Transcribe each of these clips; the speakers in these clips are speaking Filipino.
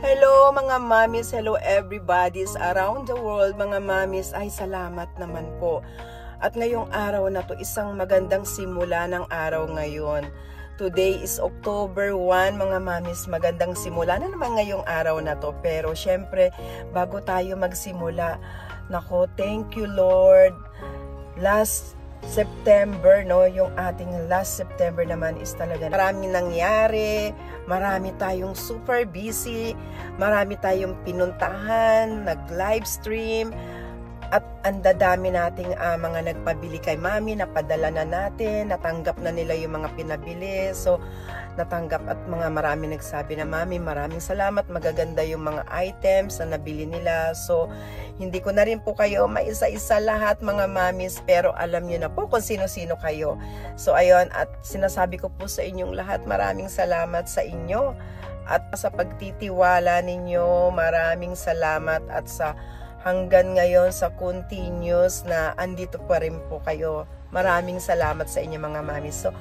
Hello mga mamis, hello everybody's around the world. Mga mamis, ay salamat naman po. At ngayong araw na to, isang magandang simula ng araw ngayon. Today is October 1, mga mamis, magandang simula na naman ngayong araw na to. Pero syempre, bago tayo magsimula, nako, thank you Lord. Last September, no, yung ating last September naman is talaga marami nangyari, marami tayong super busy, marami tayong pinuntahan, nag-live stream, at ang dadami nating mga nagpabili kay mami, napadala na natin, natanggap na nila yung mga pinabili, so natanggap at mga marami nagsabi na mami, maraming salamat, magaganda yung mga items na nabili nila. So hindi ko na rin po kayo maisa-isa lahat mga mamis, pero alam niyo na po kung sino-sino kayo. So ayun, at sinasabi ko po sa inyong lahat, maraming salamat sa inyo at sa pagtitiwala ninyo, maraming salamat, at sa hanggang ngayon sa continuous na andito pa rin po kayo. Maraming salamat sa inyo mga mami. So,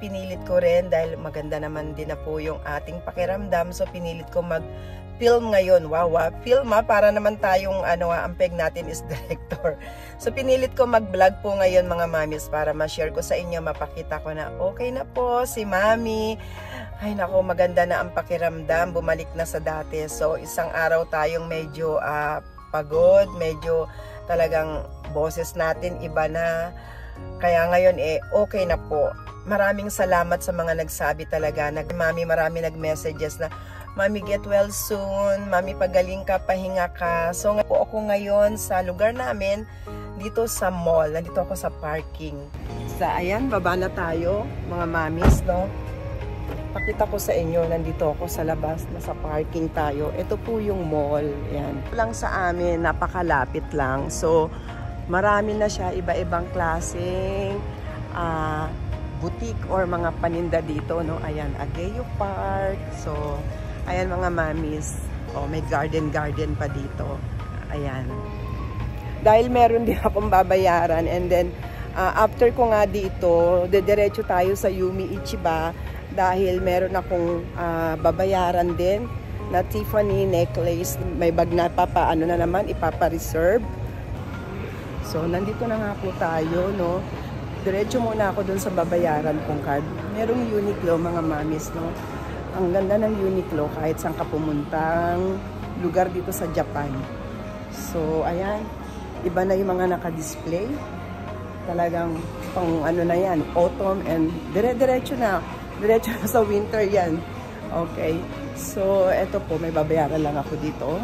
pinilit ko rin dahil maganda naman din na po yung ating pakiramdam. So, pinilit ko mag-film ngayon. Wow, film para naman tayong ang peg natin is director. So, pinilit ko mag-vlog po ngayon mga mamis para ma-share ko sa inyo, mapakita ko na okay na po si mami. Ay nako, maganda na ang pakiramdam. Bumalik na sa dati. So, isang araw tayong medyo pagod, medyo talagang boses natin iba na. Kaya ngayon okay na po. Maraming salamat sa mga nagsabi talaga. Mami, marami nag-messages na, Mami, get well soon. Mami, pagaling ka, pahinga ka. So po ako ngayon sa lugar namin, dito sa mall. Nandito ako sa parking. Ayan, baba na tayo, mga mamis, no? Pakita ko sa inyo, nandito ako sa labas, nasa parking tayo. Ito po yung mall. Ayan. Lang sa amin, napakalapit lang. So, marami na siya, iba-ibang klaseng boutique or mga paninda dito, no? Ayan, Ageo Park. So, ayan mga mamis. Oh, may garden pa dito. Ayan. Dahil meron din akong babayaran, and then after ko nga dito, dediretso tayo sa Yumi Ichiba dahil meron akong babayaran din na Tiffany necklace. May bag na ipapa-reserve. So, nandito na nga po tayo, no? Diretso muna ako dun sa babayaran kong card. Merong Uniqlo, mga mamis, no? Ang ganda ng Uniqlo kahit saan ka pumuntang lugar dito sa Japan. So, ayan. Iba na yung mga naka-display. Talagang pang na yan, autumn, and diretso na. Diretso na sa winter yan. Okay. So, eto po, may babayaran lang ako dito.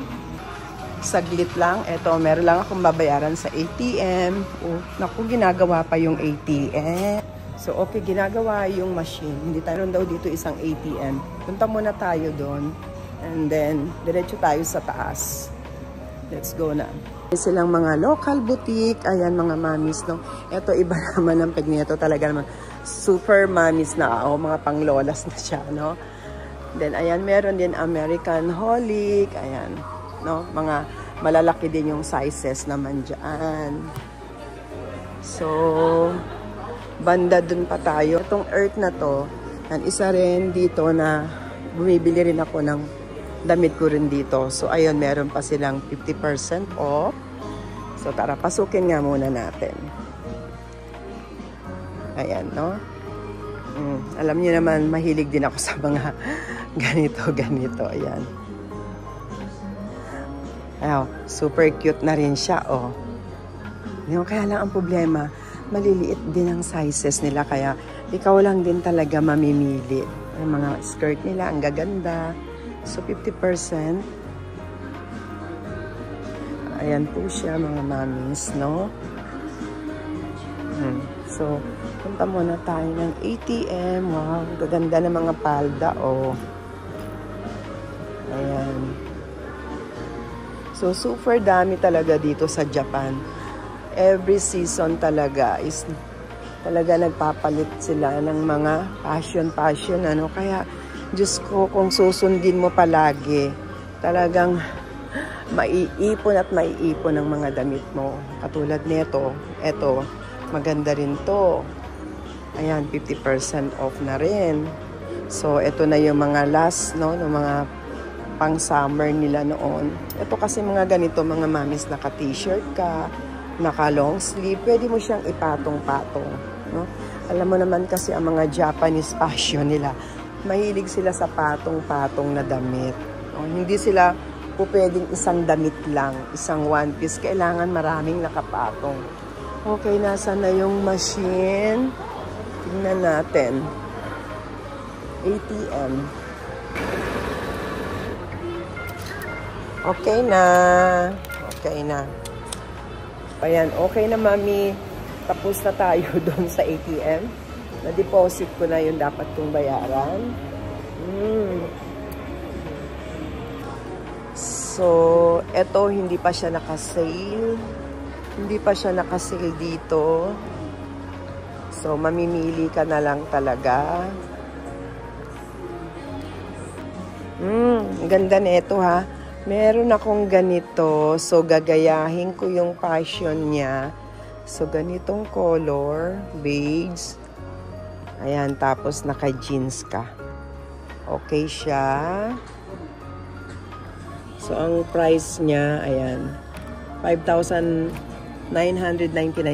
Saglit lang. Eto, meron lang akong babayaran sa ATM. Oh, naku, ginagawa pa yung ATM. So, okay, ginagawa yung machine. Hindi tayo daw dito isang ATM. Punta muna tayo doon. And then, diretso tayo sa taas. Let's go na. Silang mga local boutique. Ayan, mga mamis, no? Eto, iba naman ang peg nito. Talaga naman, super mamis na. Mga panglolas na siya, no? Then, ayan, meron din American Holic. Ayan. No, mga malalaki din yung sizes naman dyan. So, banda dun pa tayo. Itong Earth na to, yan, isa rin dito na bumibili rin ako ng damit ko rin dito. So, ayun, meron pa silang 50% off. So, tara, pasukin nga muna natin. Ayan, no? Alam niyo naman, mahilig din ako sa mga ganito. Ayan. Ayaw, super cute na rin siya, oh. Kaya lang ang problema, maliliit din ang sizes nila, kaya ikaw lang din talaga mamimili. Ang mga skirt nila, ang gaganda. So, 50%. Ayan po siya, mga mamis, no? So, punta muna tayo ng ATM. Wow, gaganda ng mga palda, oh. Ayan. So, super dami talaga dito sa Japan. Every season talaga is talaga nagpapalit sila ng mga fashion, ano. Kaya, Diyos ko, kung susundin mo palagi, talagang maiipon at maiipon ang mga damit mo. Katulad nito, eto, maganda rin to. Ayan, 50% off na rin. So, eto na yung mga last, no, ng mga pang summer nila noon. Ito kasi mga ganito, mga mamis, naka t-shirt ka, naka long sleeve, pwede mo siyang ipatong-patong, no? Alam mo naman kasi ang mga Japanese fashion nila, mahilig sila sa patong-patong na damit, no? Hindi sila po pwedeng isang damit lang, isang one piece, kailangan maraming nakapatong. Okay, nasa na yung machine? Tingnan natin. ATM. Okay na. Okay na. Ayan, okay na mami. Tapos na tayo doon sa ATM. Na-deposit ko na yung dapat kong bayaran. So, eto hindi pa siya naka-sale. Hindi pa siya naka-sale dito. So, mamimili ka na lang talaga. Ganda nito ha. Meron akong ganito. So, gagayahin ko yung passion niya. So, ganitong color. Beige. Ayan, tapos naka-jeans ka. Okay siya. So, ang price niya, ayan, 5,999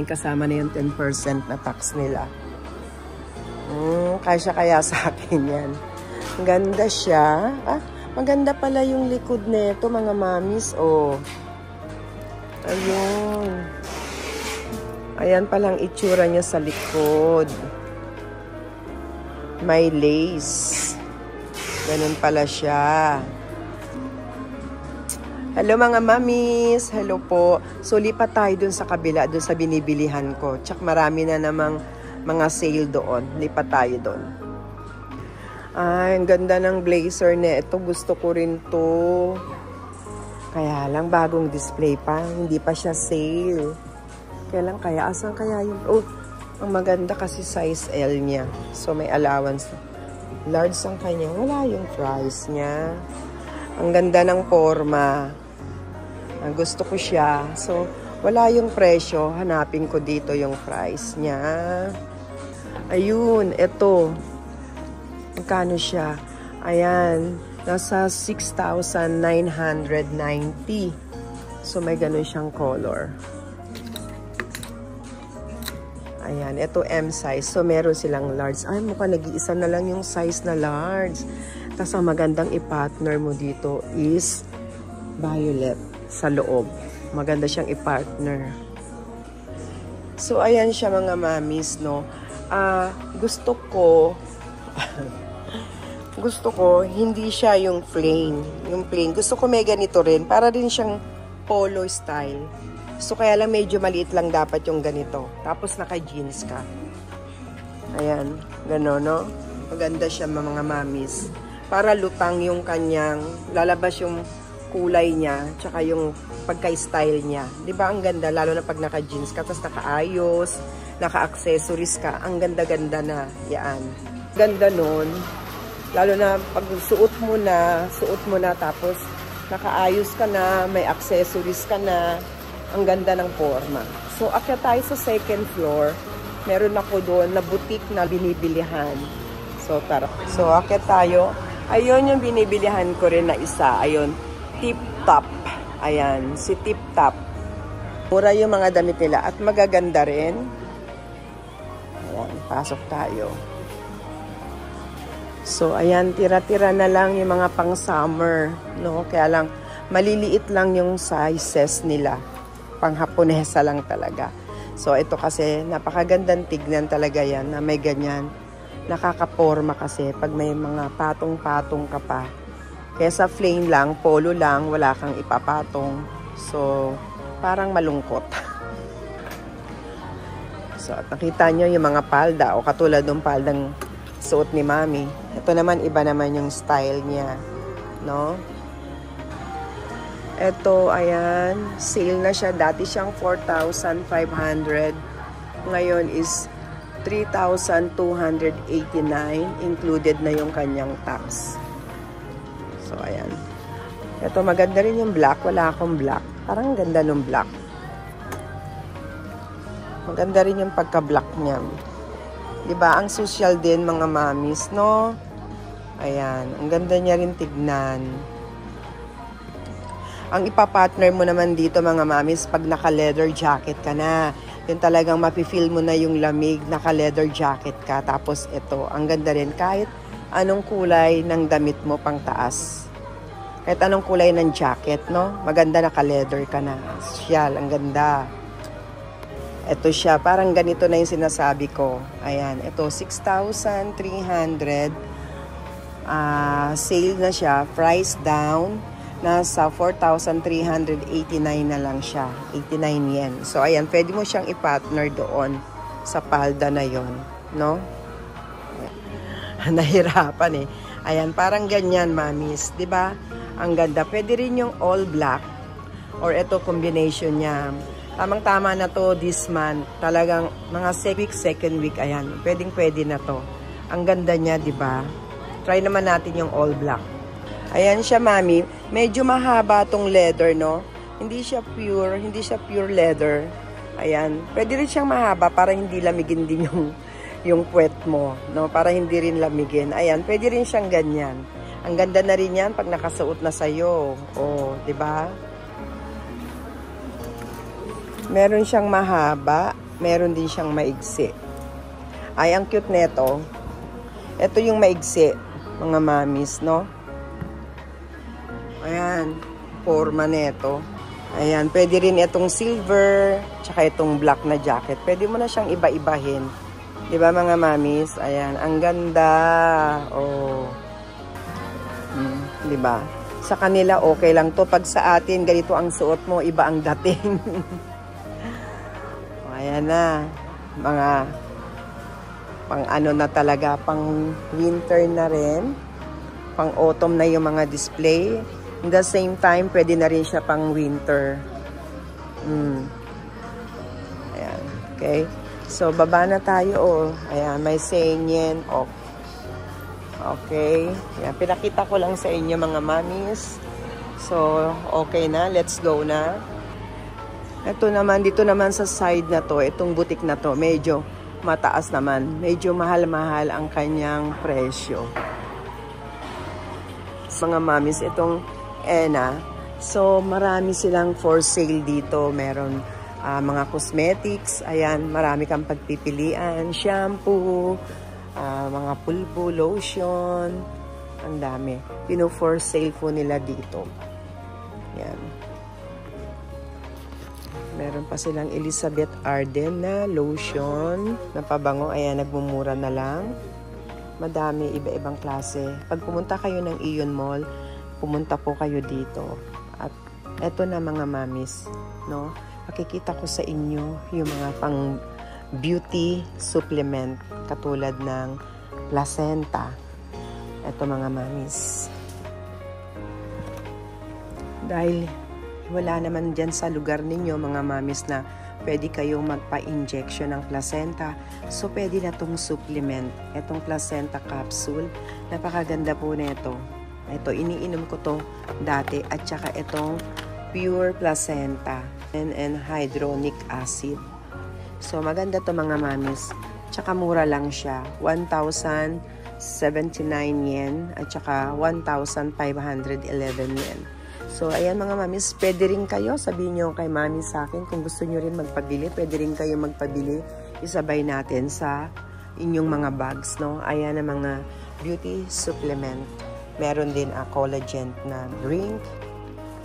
kasama na yung 10% na tax nila. Kasya kaya sa akin yan. Ganda siya. Maganda pala yung likod nito, mga mamis. Oh. Ayun. Ayan palang itsura niya sa likod. May lace. Ganun pala siya. Hello mga mamis. Hello po. So, lipat tayo dun sa kabila, dun sa binibilihan ko. Tsak marami na namang mga sale doon. Lipat tayo doon. Ay, ang ganda ng blazer na ito. Gusto ko rin to. Kaya lang, bagong display pa. Hindi pa siya sale. Kaya lang, kaya asan kaya yung... Oh, ang maganda kasi size L niya. So, may allowance. Large ang kanya. Wala yung price niya. Ang ganda ng forma. Ang gusto ko siya. So, wala yung presyo. Hanapin ko dito yung price niya. Ayun, ito. Magkano siya? Ayan, nasa 6,990. So, may ganun siyang color. Ayan, ito M size. So, meron silang large. Ay, mukhang nag-iisa na lang yung size na large. Tapos, ang magandang i-partner mo dito is violet sa loob. Maganda siyang i-partner. So, ayan siya mga mamis, no? Gusto ko, hindi siya yung plain. Yung plain. Gusto ko may ganito rin. Para din siyang polo style. So, kaya lang medyo maliit lang dapat yung ganito. Tapos, naka-jeans ka. Ayan. Gano'n, no? Maganda siya, mga mamis. Para lutang yung kanyang, lalabas yung kulay niya, tsaka yung pagka-style niya. Diba, ang ganda? Lalo na pag naka-jeans ka, tapos naka-ayos, naka-accessories ka. Ang ganda-ganda na. Yan. Ganda nun. Lalo na pag suot mo na, tapos nakaayos ka na, may accessories ka na, ang ganda ng forma. So, akyat tayo sa second floor. Meron ako doon na boutique na binibilihan. So, tara. So, akyat tayo. Ayun yung binibilihan ko rin na isa. Ayun, Tip Top. Ayan, si Tip Top. Mura yung mga damit nila at magaganda rin. Ayan, pasok tayo. So, ayan, tira-tira na lang yung mga pang-summer, no? Kaya lang, maliliit lang yung sizes nila. Pang-Haponesa lang talaga. So, ito kasi, napakagandang tignan talaga yan na may ganyan. Nakakaporma kasi pag may mga patong-patong ka pa. Kaya sa plain lang, polo lang, wala kang ipapatong. So, parang malungkot. So, at nakita nyo yung mga palda o katulad ng paldang suot ni Mami. Ito naman, iba naman yung style niya. No? Ito, ayan. Sale na siya. Dati siyang 4,500. Ngayon is 3,289. Included na yung kanyang tax. So, ayan. Ito, maganda rin yung black. Wala akong black. Parang ganda ng black. Maganda rin yung pagka-black niya. Diba? Ang social din, mga mamis, no? Ayan. Ang ganda niya rin tignan. Ang ipapartner mo naman dito mga mamis, pag naka-leather jacket ka na. Yun talagang mapifeel mo na yung lamig, naka-leather jacket ka. Tapos ito, ang ganda rin kahit anong kulay ng damit mo pang taas. Kahit anong kulay ng jacket, no? Maganda naka-leather ka na. Siyal, ang ganda. Ito siya, parang ganito na yung sinasabi ko. Ayan, ito 6,300. Sale na siya, price down. Nasa 4,389 na lang siya. 89 yen. So, ayan, pwede mo siyang i-partner doon sa palda na yon, no? Nahirapan eh. Ayan, parang ganyan, mamis. 'Di ba? Ang ganda. Pwede rin yung all black or ito combination niya. Tamang-tama na to this month. Talagang mga second week, ayan. Pwedeng-pwede na to. Ang ganda niya, 'di ba? Try naman natin yung all black. Ayan siya, mami. Medyo mahaba tong leather, no? Hindi siya pure leather. Ayan. Pwede rin siyang mahaba para hindi lamigin din yung puwet mo, no? Para hindi rin lamigin. Ayan, pwede rin siyang ganyan. Ang ganda na rin yan pag nakasuot na sa'yo. Oh, 'di ba? Meron siyang mahaba, meron din siyang maigsi. Ay, ang cute nito. Ito yung maigsi, mga mamis, no? Ayan, forma nito. Ayan, pwede rin itong silver, tsaka itong black na jacket. Pwede mo na siyang iba-ibahin. 'Di ba mga mamis? Ayan, ang ganda. Oh. 'Di ba? Sa kanila okay lang 'to. Pag sa atin ganito ang suot mo, iba ang dating. Ayan na. Mga pang ano na talaga, pang winter na rin. Pang autumn na yung mga display. In the same time, pwede na rin siya pang winter. Ayan. Okay? So, baba na tayo, oh. Ayan, may saying yen off. Okay. Ayan, pinakita ko lang sa inyo, mga mamis. So, okay na. Let's go na. Ito naman, dito naman sa side na to, itong butik na to, medyo mataas naman. Medyo mahal-mahal ang kanyang presyo. Mga mamis, itong Ena. So, marami silang for sale dito. Meron mga cosmetics, ayan, marami kang pagpipilian, shampoo, mga pulpo, lotion, ang dami. For sale po nila dito. Ayan. Meron pa silang Elizabeth Arden na lotion, na pabango, ayan, nagmumura na lang. Madami, iba-ibang klase. Pag pumunta kayo ng Ion Mall, pumunta po kayo dito. At eto na mga mamis, no? Makikita ko sa inyo yung mga pang beauty supplement katulad ng placenta. Ito mga mamis. Dahil wala naman dyan sa lugar ninyo mga mamis na pwede kayong magpa-injection ng placenta. So pwede na itong supplement. Itong placenta capsule. Napakaganda po na ito. Ito, iniinom ko to dati. At saka itong pure placenta and hyaluronic acid. So, maganda to mga mamis. Tsaka mura lang siya. 1,079 yen at saka 1,511 yen. So, ayan mga mamis, pwede rin kayo. Sabihin nyo kay mami sa akin kung gusto nyo rin magpabili. Pwede rin kayo magpabili. Isabay natin sa inyong mga bags, no? Ayan ang mga beauty supplement. Meron din a collagen na drink.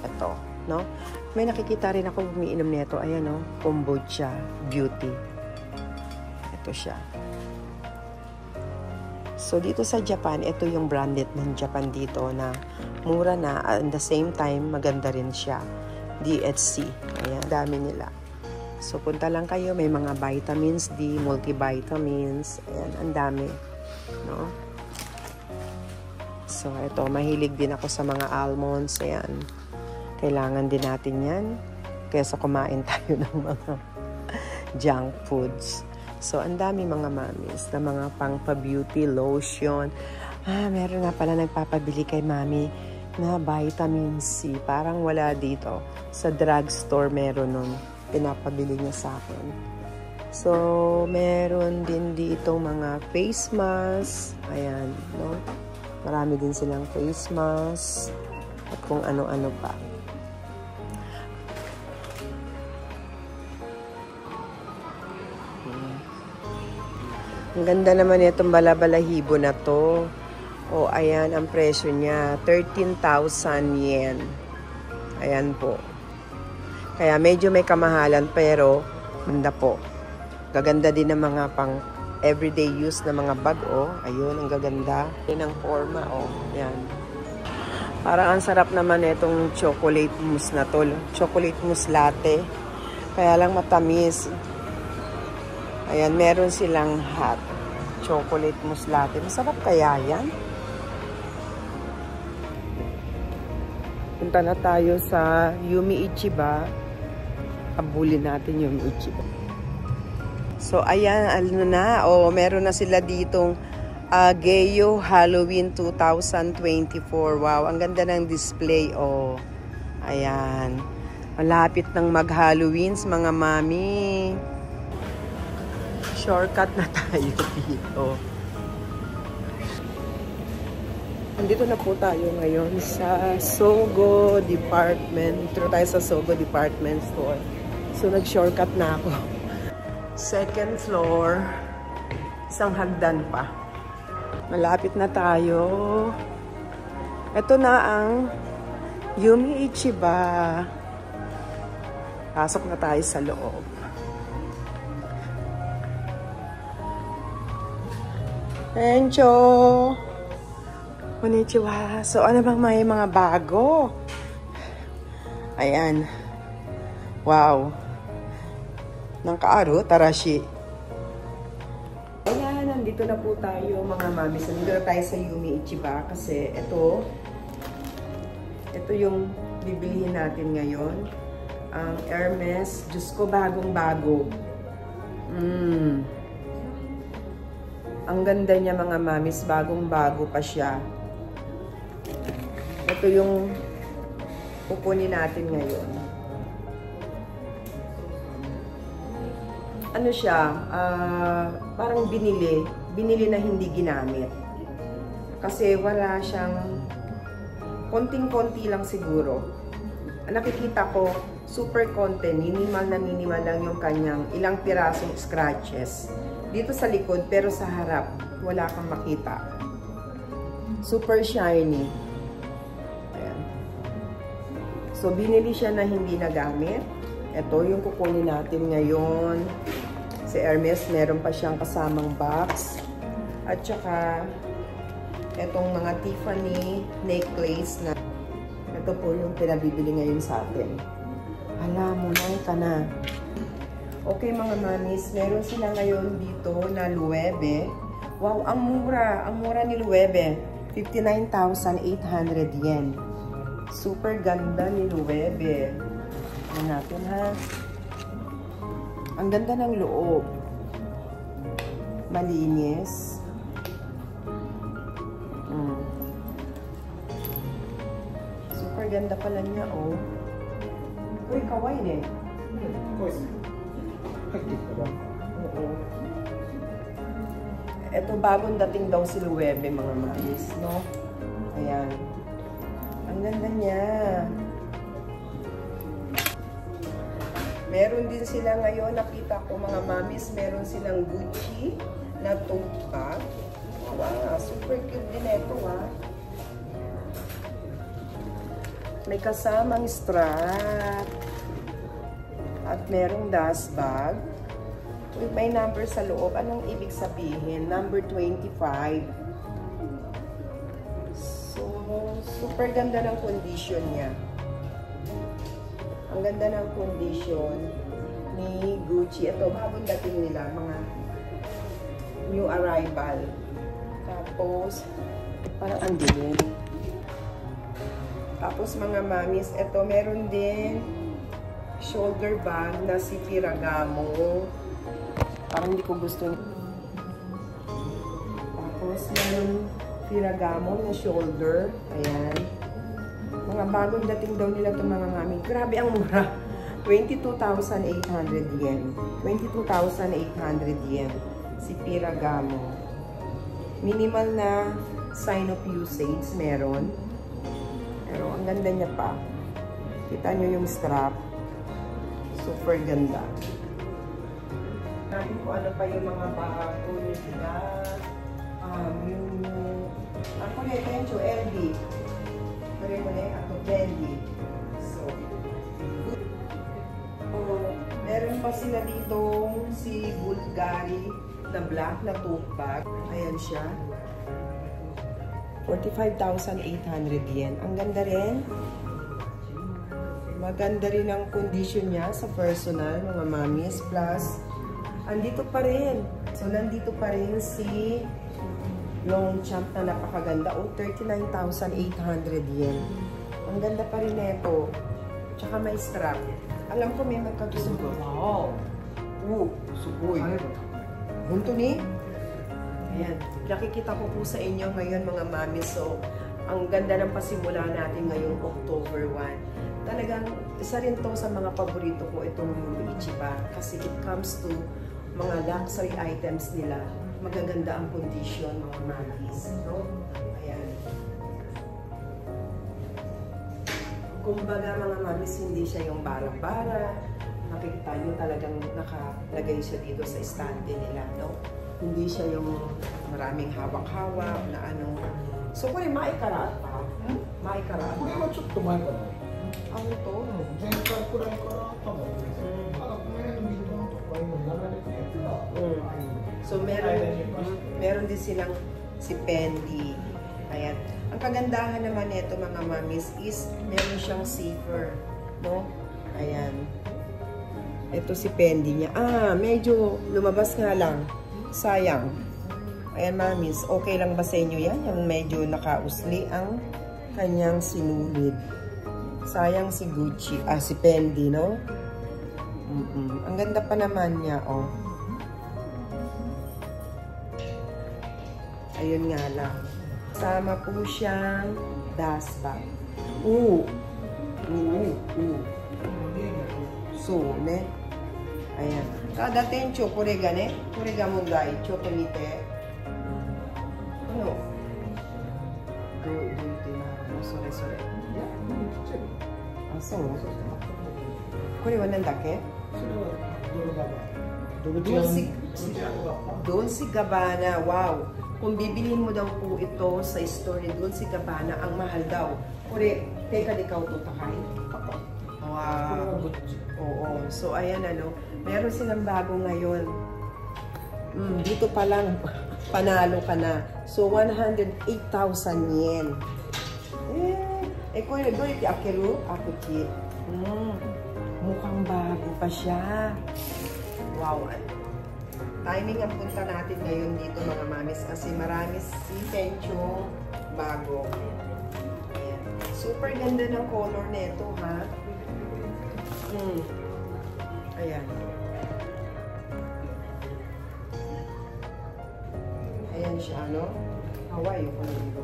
Ito, no? May nakikita rin ako umiinom nito. Ayan, no? Kombucha beauty. Ito siya. So, dito sa Japan, ito yung branded ng Japan dito na mura na. At the same time, maganda rin siya. DHC. Ayan, dami nila. So, punta lang kayo. May mga vitamins D, multivitamins. Ayan, ang dami. No? So, ito, mahilig din ako sa mga almonds. Ayan. Kailangan din natin yan. Kaysa kumain tayo ng mga junk foods. So, ang dami mga mamis na mga pang-beauty lotion. Meron na pala nagpapabili kay mami na vitamin C. Parang wala dito. Sa drugstore meron nun. Pinapabili niya sa akin. So, meron din dito mga face mask. Ayan, no? Marami din silang face mask. At kung ano-ano pa. Ang ganda naman itong balabalahibo na to. O, ayan, ang presyo niya, 13,000 yen. Ayan po. Kaya medyo may kamahalan, pero manda po. Gaganda din ng mga pang everyday use na mga bag, oh. Ayun, ang gaganda. Yan ang forma, oh. Yan. Parang ang sarap naman itong chocolate mousse na to. Chocolate mousse latte. Kaya lang matamis. Ayan, meron silang hot chocolate mousse latte. Masarap kaya yan? Punta na tayo sa Yumi Ichiba. Abulin natin Yumi Ichiba. So, ayan, ano na. O, meron na sila ditong Geyo Halloween 2024. Wow, ang ganda ng display. O, ayan. Malapit ng mag-Halloweens, mga mami. Shortcut na tayo dito. Nandito na po tayo ngayon sa Sogo Department. Dito tayo sa Sogo Department Store. So, nag-shortcut na ako. Second floor. Isang hagdan pa. Malapit na tayo. Ito na ang Yumi Ichiba. Pasok na tayo sa loob. Encho! Konnichiwa. So, ano bang may mga bago? Ayan. Wow. Nang kaaro, tarashi. Ayan, nandito na po tayo mga mami. So, nandito na tayo sa Yumi Ichiba kasi ito yung bibilihin natin ngayon. Ang Hermes. Diyos ko, bagong-bago. Ang ganda niya mga mamis, bagong-bago pa siya. Ito yung pupunin natin ngayon. Ano siya, parang binili na hindi ginamit. Kasi wala siyang, konting-konti lang siguro. Nakikita ko, super konti, minimal lang yung kanyang ilang pirasong scratches. Dito sa likod, pero sa harap, wala kang makita. Super shiny. Ayan. So, binili siya na hindi nagamit. Ito yung kukunin natin ngayon. Si Hermes, meron pa siyang kasamang box. At saka, itong mga Tiffany necklace na ito po yung pinabibili ngayon sa atin. Hala, munay ka na. Okay mga mamis, meron sila ngayon dito na luwebe. Wow, ang mura. Ang mura ni luwebe. 59,800 yen. Super ganda ni luwebe. Ano natin ha? Ang ganda ng loob. Malinis. Super ganda pala niya, oh. Uy, kawaii eh. Oo. Ito bagong dating daw si luwebe mga mamis, no? Ayan. Ang ganda niya. Meron din sila ngayon, nakita ko mga mamis, meron silang Gucci na tote bag. Wow, super cute din ito ha. May kasamang strap. At merong dust bag. May number sa loob. Anong ibig sabihin? Number 25. So, super ganda ng condition niya. Ang ganda ng condition ni Gucci. Ito, bagong dating nila. Mga new arrival. Tapos, parang ang dilim. Tapos, mga mamis, ito, meron din shoulder bag na si Ferragamo. Parang hindi ko gusto. Tapos, meron Ferragamo na shoulder. Ayan. Mga bagong dating daw nila itong mga mami. Grabe ang mura. 22,800 yen. 22,800 yen. Si Ferragamo. Minimal na sign of usage meron. Pero ang ganda niya pa. Kita nyo yung strap. Super ganda. natin kung ano pa yung mga bago nila. Ako na ito LB. Pwede mo na ako Bendy. So, meron pa sila dito si Bulgari na black na tote bag. Ayan siya. 45,800 yen. Ang ganda rin. Maganda rin ang condition niya sa personal, mga mamis. Plus, andito pa rin. So, nandito pa rin si Longchamp na napakaganda. 39,800 yen. Ang ganda pa rin nito. Tsaka may strap. Alam ko may magkagusto. Wow! Sugoy. Hunto ni? Ayan. Nakikita ko po sa inyo ngayon mga mami. So, ang ganda ng pasimula natin ngayong October 1. Talagang, isa rin to sa mga paborito ko itong Ichiba. Kasi it comes to mga luxury items nila. Magaganda ang condition, mga mamis. No? Ayan. Kumbaga mga mamis, hindi siya yung bara-bara. Nakikita nyo talagang nakalagay siya dito sa estante nila. No? Hindi siya yung maraming hawak-hawak na ano. So, kung maikaraat pa, maikaraat pa. Kungちょっと前かな。Ano to? 前回くらいから多分ですね。この辺の水のところに流れてるやつが。So, meron din silang si Fendi. Ayan. Ang kagandahan naman nito mga mamis is meron siyang zipper. No? Ayan. Ito si Fendi niya. Medyo lumabas nga lang. Sayang. Ayan, mamis. Okay lang ba sa inyo yan? Yung medyo nakausli ang kanyang sinulid. Sayang si Gucci. Si Fendi, no? Ang ganda pa naman niya, oh. Ayun nga lang. Sama po siyang dust bag. So, ne? Ayan. Kada tencho, kore ga ne? Kore ga mondai. Choto mite. Ano? Sore. So? Kore wa nan dake? Dolce Gabbana. Wow! Kung bibilhin mo daw po ito sa store ni Dolce Gabbana, ang mahal daw. Kore, teka di ka ito takay. Wow! Oo. So, ayan ano. Meron silang bago ngayon. Dito pa lang, panalo ka na. So, 108,000 yen. Kung ito iti akeru, akuchi. Mukhang bago pa siya. Wow! Timing ang punta natin ngayon dito mga mamis kasi marami si Tencho bago. Ayan. Super ganda ng color nito, ha? Ayan. Ayan siya, no? Hawaii ko nito.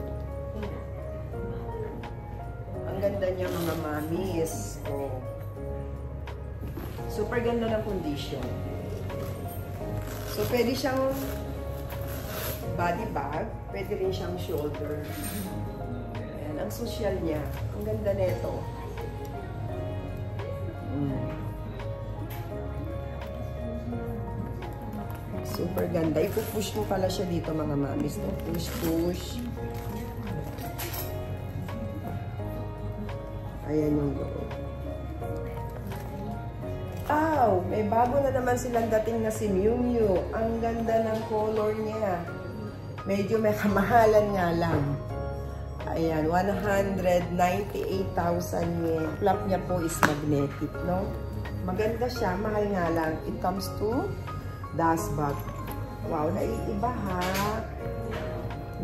Ang ganda niya mga mamis. Oh. Super ganda ng condition. So, pwede siyang body bag, pwede rin siyang shoulder. Ayan, ang social niya. Ang ganda nito. Super ganda. Ipupush mo pala siya dito mga mamis. No? Push. Ayan yung loob. May bago na naman silang dating na si Miu Miu. Ang ganda ng color niya. Medyo may kamahalan nga lang. Ayan, 198,000 yen. Flap niya po is magnetic, no? Maganda siya, mahal nga lang. It comes to dust bag. Wow, naiiba ha.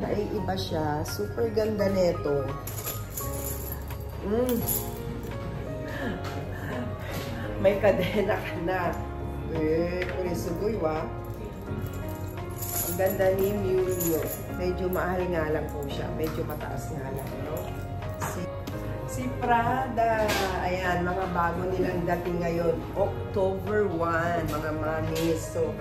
Naiiba siya. Super ganda nito. May kadena ka na. Kurisugoy wa. Ang ganda ni Miu Miu. Medyo mahal nga lang po siya. Medyo mataas nga lang. No? Si Prada. Ayan, mga bago nilang dating ngayon. October 1, mga mamis. So,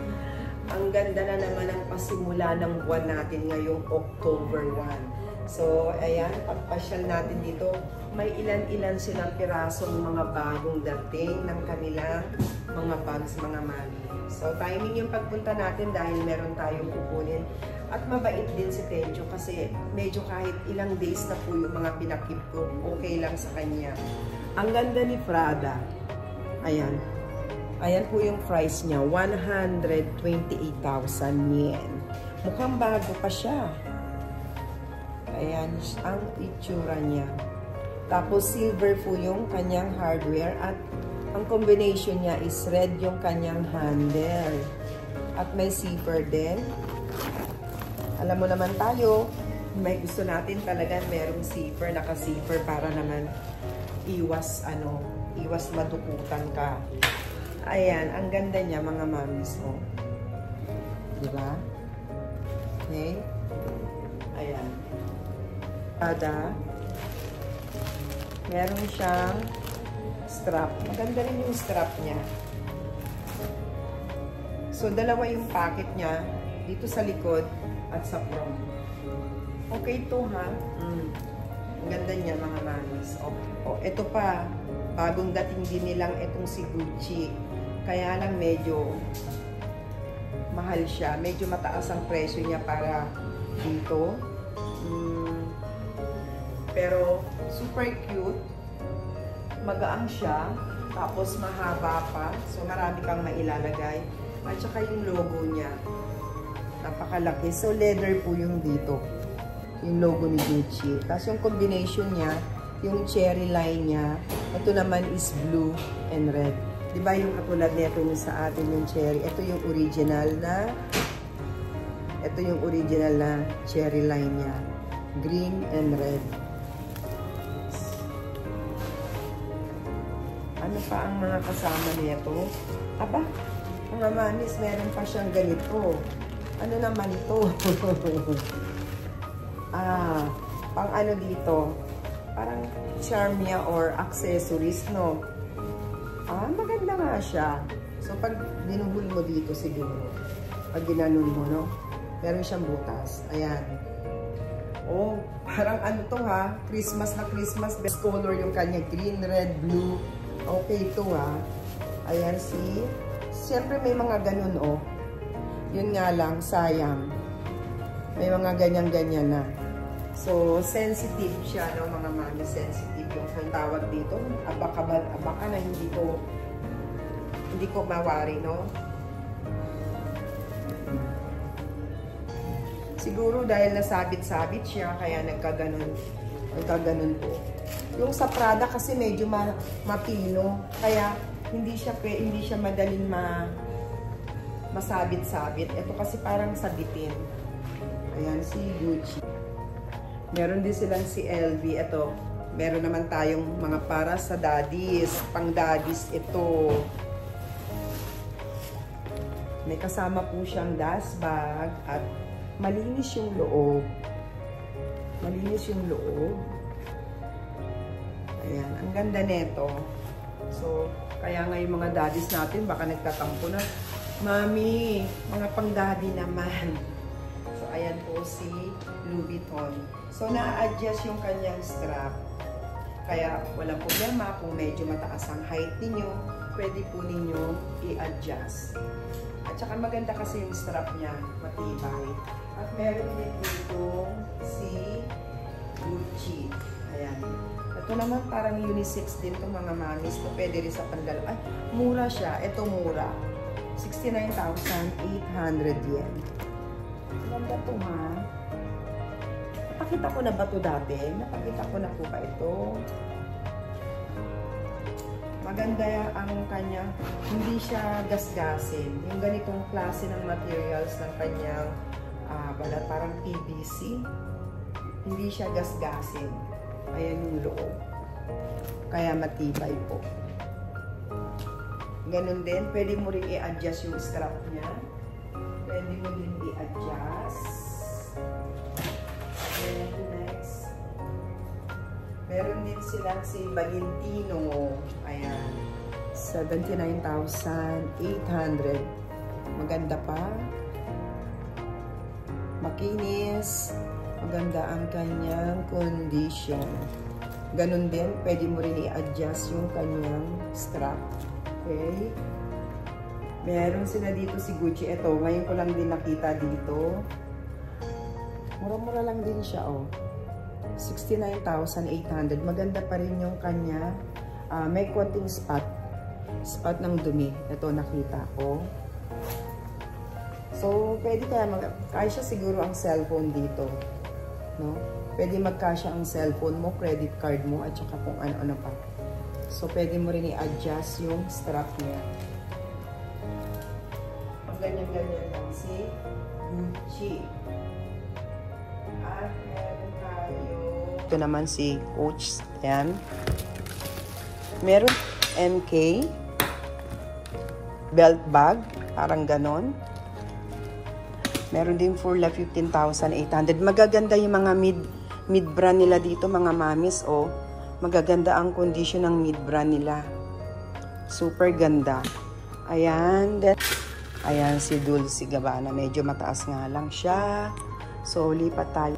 ang ganda na naman ang pasimula ng buwan natin ngayong October 1. So, ayan, pagpasyal natin dito. may ilan-ilan silang pirasong mga bagong dating ng kanilang mga bags, mga mami. So, timing yung pagpunta natin dahil meron tayong kukunin. At mabait din si Tencho kasi medyo kahit ilang days na po yung mga pinakip ko, okay lang sa kanya. Ang ganda ni Prada. Ayan. Ayan po yung price niya, 128,000 yen. Mukhang bago pa siya. Ayan ang itsura niya. Tapos silver po yung kanyang hardware at ang combination niya is red yung kanyang handle. At may zipper din. Alam mo naman tayo, may gusto natin talaga merong zipper, naka-zipper para naman iwas madukutan ka. Ayan, ang ganda niya mga mamis mo. Diba? Okay? Ayan. Ada. Meron siyang strap. Maganda rin yung strap niya. So, dalawa yung pocket niya. Dito sa likod at sa front. Okay to ha? Ang ganda niya mga mamis. Oh, ito pa. Bagong dating din nilang itong si Gucci. Kaya lang medyo mahal siya. Medyo mataas ang presyo niya para dito. Pero super cute. Magaang siya. Tapos mahaba pa. So marami kang mailalagay. At saka yung logo niya. Napakalaki. So leather po yung dito. Yung logo ni Gucci. Tapos yung combination niya, yung cherry line niya, ito naman is blue and red. Diba yung katulad nito yung sa atin yung cherry? Ito yung original na cherry line niya. Green and red. Ano pa ang mga kasama nito? Aba, mga manis, meron pa siyang ganito. Ano naman ito? Pang ano dito? Parang charm niya or accessories, no? Maganda nga siya. So, pag dinuhul mo dito siguro, pag ginanon mo, no? Meron siyang butas. Ayan. Oh, parang ano to ha? Christmas na Christmas. Best color yung kanya. Green, red, blue. Okay to ha. Ayan, see? Siyempre may mga ganun, oh. Yun nga lang, sayang. May mga ganyan-ganyan na. So, sensitive siya, no, mga mami. Sensitive yung tawag dito. Abaka na hindi ko mawari, no? Siguro dahil nasabit-sabit siya, kaya nagkaganon po. Yung sa Prada kasi medyo mapino. Kaya hindi siya madaling masabit-sabit. Ito kasi parang sabitin. Ayan, si Gucci. Meron din silang si LV. Ito, meron naman tayong mga para sa daddies. Pang daddies ito. May kasama po siyang dust bag at malinis yung loob. Malinis yung loob. Ayan, ang ganda nito. So, kaya nga yung mga daddies natin baka nagtatampo na, Mami, mga pang daddy naman. So, ayan po si Louis Vuitton. So, na-adjust yung kanyang strap. Kaya, walang problema kung medyo mataas ang height ninyo, pwede po ninyo i-adjust. At saka maganda kasi yung strap niya, matibay. At meron din dito si Gucci. Ayan. Ito naman parang unisex din itong mga mamis. Ito pwede rin sa pandalo. Ay, mura siya. Ito mura. 69,800 yen. Ganda ito ha. Napakita ko na ba ito dati? Napakita ko na po ba ito? Maganda ang kanya. Hindi siya gasgasin. Yung ganitong klase ng materials ng kanyang balat, parang PVC. Hindi siya gasgasin. Ayan yung loob. Kaya matibay po. Ganun din. Pwede mo rin i-adjust yung strap niya. Pwede mo din i-adjust. And next. Meron din silang si Valentino. Ayan. 79,800. Maganda pa. Makinis. Maganda ang kanyang condition. Ganun din, pwede mo rin i-adjust yung kanyang strap. Okay? Meron sila dito si Gucci. Ito, ngayon ko lang din nakita dito. Mura-mura lang din siya, oh. 69,800. Maganda pa rin yung kanya. May konting spot ng dumi. Ito, nakita ko. So, pwede kaya siya siguro ang cellphone dito. No? Pwede magkasya ang cellphone mo, credit card mo, at saka kung ano-ano pa. So, pwede mo rin i-adjust yung strap niya. Pag ganyan-ganyan lang si Gucci. At meron tayo. Ito naman si Coach. Ayan. Meron MK. Belt bag. Parang ganon. Meron din Furla 15,800. Magaganda yung mga mid-brand nila dito, mga mamis. Oh, magaganda ang condition ng mid-brand nila. Super ganda. Ayan. Then, ayan si Dulce Gabbana. Medyo mataas nga lang siya. So, lipat tayo.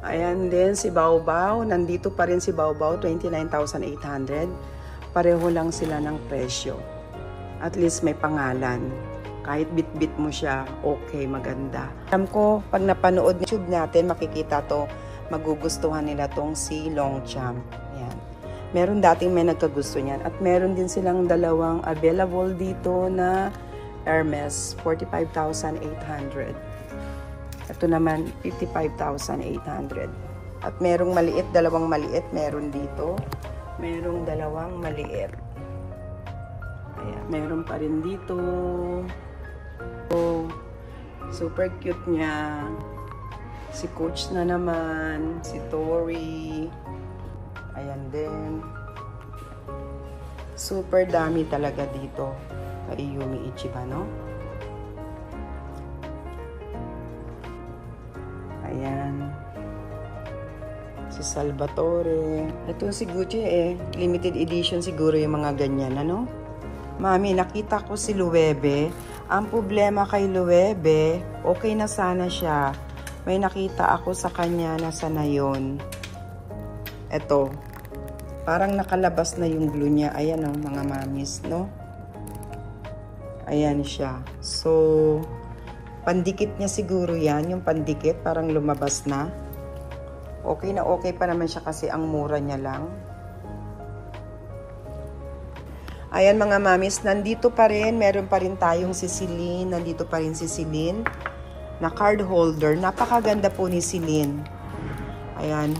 Ayan din si Baobao. Nandito pa rin si Baobao. 29,800. Pareho lang sila ng presyo. At least may pangalan. Kahit bit-bit mo siya, okay, maganda. Alam ko, pag napanood ng YouTube natin, makikita to, magugustuhan nila tong si Longchamp. Yan. Meron dating may nagkagusto niyan. At meron din silang dalawang available dito na Hermes, 45,800. Ito naman, 55,800. At merong maliit, dalawang maliit, meron dito. Merong dalawang maliit. Ayan, meron pa rin dito. Oh, super cute niya. Si Coach na naman, si Tori. Ayan din. Super dami talaga dito kay Yumi Ichiba, no? Ayan. Si Salvatore. Ito si Gucci limited edition siguro yung mga ganyan, ano? Mami, nakita ko si Loewe. Ang problema kay Loewe, okay na sana siya. May nakita ako sa kanya na sana yun. Eto. Parang nakalabas na yung glue niya. Ayan ang mga mamis, no? Ayan siya. So, pandikit niya siguro yan. Yung pandikit, parang lumabas na. Okay na okay pa naman siya kasi ang mura niya lang. Ayan mga mamis, nandito pa rin, meron pa rin tayong si Celine, nandito pa rin si Celine na card holder. Napakaganda po ni Celine. Ayan.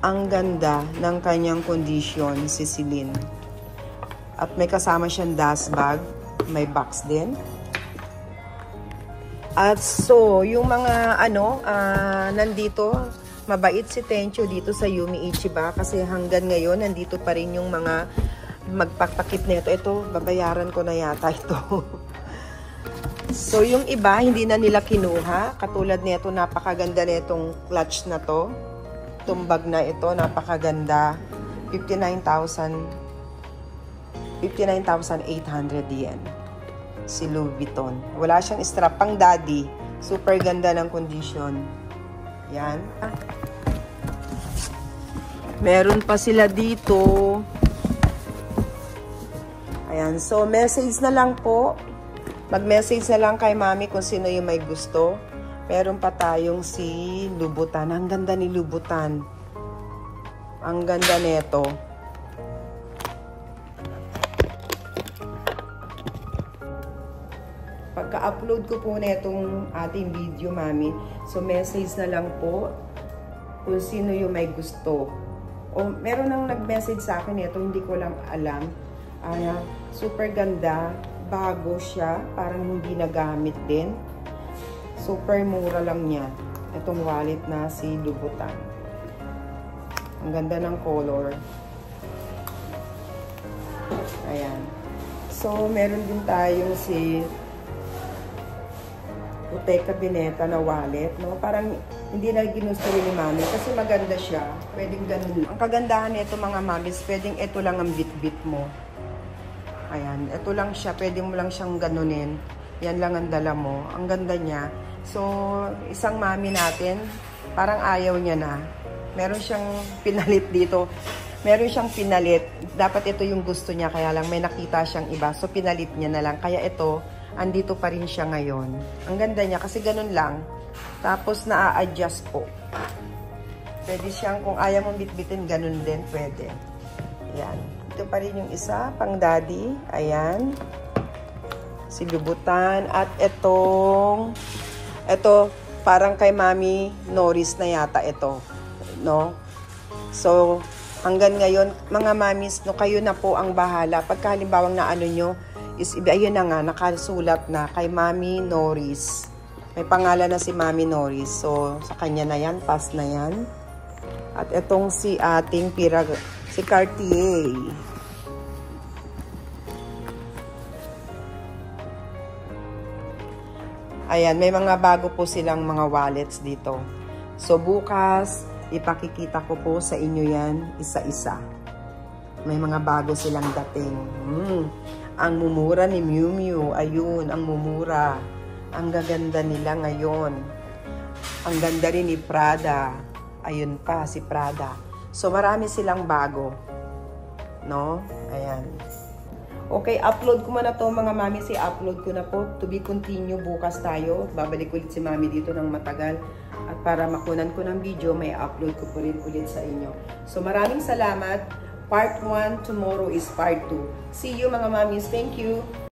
Ang ganda ng kanyang condition si Celine. At may kasama siyang dust bag, may box din. At so, yung mga nandito, mabait si Tencho dito sa Yumi Ichiba kasi hanggang ngayon nandito pa rin yung mga magpapakit nito. Ito, babayaran ko na yata ito. So, yung iba, hindi na nila kinuha. Katulad nito, napakaganda nitong clutch na to. Tumbag na ito, napakaganda. 59,800 yen. Si Louis Vuitton. Wala siyang strap, pang daddy. Super ganda ng condition. Yan. Meron pa sila dito. Ayan, so message na lang po. Mag-message na lang kay mami kung sino yung may gusto. Meron pa tayong si Louboutin. Ang ganda ni Louboutin. Ang ganda nito. Pagka-upload ko po na itong ating video, mami, so message na lang po kung sino yung may gusto. O meron nang nag-message sa akin ito, hindi ko lang alam. Super ganda, bago siya, parang hindi nagamit din. Super mura lang niya. Itong wallet na si Louboutin. Ang ganda ng color. Ayan. So, meron din tayong si Bottega Veneta na wallet, no? Parang hindi na ginusto rin ni mami kasi maganda siya. Pwedeng ganun. Ang kagandahan nito mga mamis, pwedeng ito lang ang bit-bit mo. Ayan, ito lang siya. Pwede mo lang siyang ganunin. Yan lang ang dala mo. Ang ganda niya. So, isang mami natin, parang ayaw niya na. Meron siyang pinalit dito. Meron siyang pinalit. Dapat ito yung gusto niya, kaya lang may nakita siyang iba. So, pinalit niya na lang. Kaya ito, andito pa rin siya ngayon. Ang ganda niya kasi ganun lang. Tapos, na-adjust po. Pwede siyang, kung ayaw mong bitbitin, ganun din, pwede. Ayan. Ito pa rin yung isa, pang daddy. Ayan. Silubutan. At ito, parang kay Mami Norris na yata ito. No? So, hanggang ngayon, mga mamis, no, kayo na po ang bahala. Pagka halimbawang na ano nyo, is, ayun na nga, nakasulat na kay Mami Norris. May pangalan na si Mami Norris. So, sa kanya na yan, pass na yan. At itong si ating si Cartier. Ayan, may mga bago po silang mga wallets dito. So, bukas, ipakikita ko po sa inyo yan, isa-isa. May mga bago silang dating. Ang mumura ni Miu Miu, ayun, ang mumura. Ang gaganda nila ngayon. Ang ganda rin ni Prada. Ayun pa, si Prada. So, marami silang bago. No? Ayan. Okay, upload ko muna to mga mami. I-upload ko na po. To be continue, bukas tayo. Babalik ulit si mami dito ng matagal. At para makunan ko ng video, may upload ko po rin ulit sa inyo. So, maraming salamat. Part 1, tomorrow is part 2. See you mga mamis. Thank you.